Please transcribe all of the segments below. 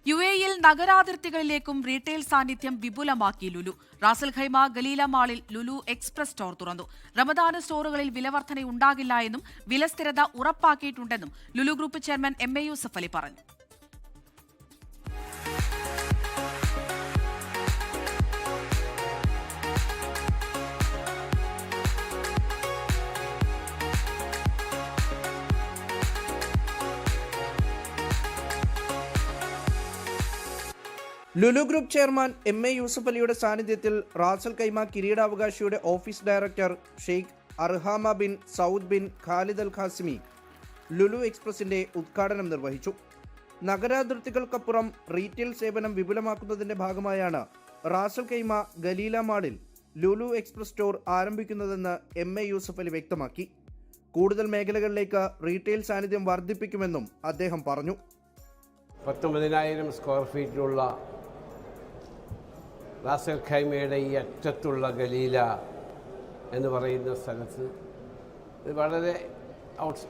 യുഎഇയിൽ നഗരാതിർത്തികളിലേക്കും retail സാന്നിധ്യം വിപുലമാക്കി Lulu. Ras al Khaimah ഗലീല മാളിൽ ലുലു എക്സ്പ്രസ് സ്റ്റോർ തുറന്നു. റമദാന് സ്റ്റോറുകളിൽ വിലവർധന ഉണ്ടാകില്ല എന്നും വില സ്ഥിരത ഉറപ്പാക്കിയിട്ടുണ്ടെന്നും ലുലു ഗ്രൂപ്പ് ചെയർമാൻ എം.എ. യൂസഫ് അലി പറഞ്ഞു. Lulu group chairman MA. യൂസഫ് അലിയുടെ സാന്നിധ്യത്തിൽ റാസൽ ഖൈമ കിരീടാവകാശിയുടെ office director Sheikh Arhama bin Saud bin Khalid Al Qasimi Lulu എക്സ്പ്രസിന്റെ ഉദ്ഘാടനം നിർവഹിച്ചു. നഗരാതിർത്തികൾക്കപ്പുറം റീറ്റെയിൽ സേവനം വിപുലമാക്കുന്നതിന്റെ ഭാഗമായാണ് റാസൽ ഖൈമ ഗലീല മാളിൽ ലുലു എക്സ്പ്രസ് സ്റ്റോർ ആരംഭിക്കുന്നതെന്ന് എം.എ. യൂസഫ് അലി വ്യക്തമാക്കി. കൂടുതൽ മേഖലകളിലേക്ക് റീറ്റെയിൽ സാന്നിധ്യം വർദ്ധിപ്പിക്കുമെന്നും അദ്ദേഹം പറഞ്ഞു. 19,000 സ്ക്വയർ ഫീറ്റിലുള്ള റാസൽ ഖൈമയുടെ ഈ അറ്റത്തുള്ള ഗലീല എന്ന് പറയുന്ന സ്ഥലത്ത് ഇത് വളരെ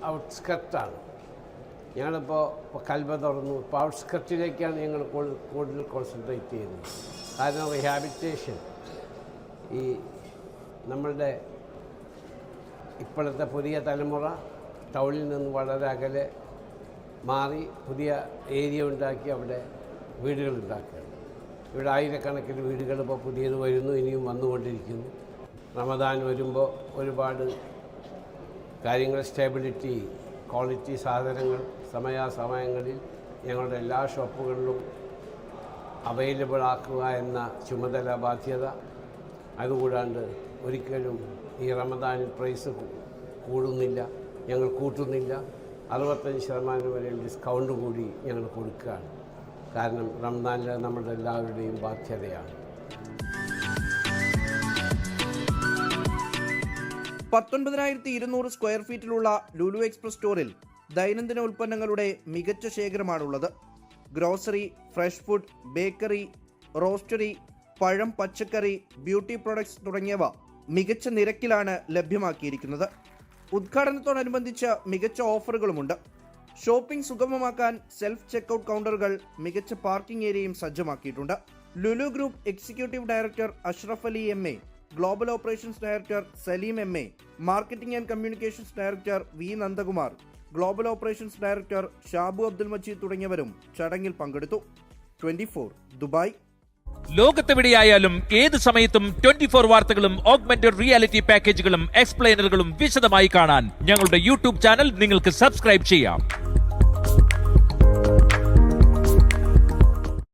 ഔട്ട്സ്കർട്ടാണ്. ഞങ്ങളിപ്പോൾ കൽബ തുറന്നു. ഇപ്പോൾ ഔട്ട്സ്കർട്ടിലേക്കാണ് ഞങ്ങൾ കൂടുതൽ കോൺസെൻട്രേറ്റ് ചെയ്യുന്നത്. കാരണം റീഹാബിറ്റേഷൻ ഈ നമ്മളുടെ ഇപ്പോഴത്തെ പുതിയ തലമുറ ടൗണിൽ നിന്ന് വളരെ അകലെ മാറി പുതിയ ഏരിയ ഉണ്ടാക്കി അവിടെ വീടുകൾ ഉണ്ടാക്കുകയാണ്. ഇവിടെ ആയിരക്കണക്കിന് വീടുകൾ ഇപ്പോൾ പുതിയത് വരുന്നു, ഇനിയും വന്നുകൊണ്ടിരിക്കുന്നു. റമദാൻ വരുമ്പോൾ ഒരുപാട് കാര്യങ്ങൾ, സ്റ്റെബിലിറ്റി, ക്വാളിറ്റി സാധനങ്ങൾ സമയാസമയങ്ങളിൽ ഞങ്ങളുടെ എല്ലാ ഷോപ്പുകളിലും അവൈലബിൾ ആക്കുക എന്ന ചുമതല, ബാധ്യത. അതുകൂടാണ്ട് ഒരിക്കലും ഈ റമദാനിൽ പ്രൈസ് കൂടുന്നില്ല, ഞങ്ങൾ കൂട്ടുന്നില്ല. 65% വരെ ഡിസ്കൗണ്ട് കൂടി ഞങ്ങൾ കൊടുക്കുകയാണ്. കാരണം റമദാനിൽ നമ്മുടെ എല്ലാവരുടെയും ബാധ്യതയാണ്. 19,200 സ്ക്വയർ ഫീറ്റിലുള്ള ലുലു എക്സ്പ്രസ് സ്റ്റോറിൽ ദൈനംദിന ഉൽപ്പന്നങ്ങളുടെ മികച്ച ശേഖരമാണുള്ളത്. Grocery, fresh food, bakery, roastery, പഴം, പച്ചക്കറി, ബ്യൂട്ടി പ്രൊഡക്ട്സ് തുടങ്ങിയവ മികച്ച നിരക്കിലാണ് ലഭ്യമാക്കിയിരിക്കുന്നത്. ഉദ്ഘാടനത്തോടനുബന്ധിച്ച് മികച്ച ഓഫറുകളുമുണ്ട്. ഷോപ്പിംഗ് സുഗമമാക്കാൻ സെൽഫ് ചെക്ക്ഔട്ട് കൗണ്ടറുകൾ, മികച്ച പാർക്കിംഗ് ഏരിയയും സജ്ജമാക്കിയിട്ടുണ്ട്. Lulu group executive director Ashraf Ali M A., global operations director Saleem M A., marketing and communications director V. Nandakumar, global operations director Shabu Abdul Majeed തുടങ്ങിയവരും ചടങ്ങിൽ പങ്കെടുത്തു. 24 ദുബായ്. ലോകത്തെവിടെയായാലും ഏത് സമയത്തും 24 വാർത്തകളും ഓഗ്മെന്റഡ് റിയാലിറ്റി പാക്കേജുകളും എക്സ്പ്ലെയിനറുകളും വിശദമായി കാണാൻ ഞങ്ങളുടെ യൂട്യൂബ് ചാനൽ നിങ്ങൾക്ക് സബ്സ്ക്രൈബ് ചെയ്യാം.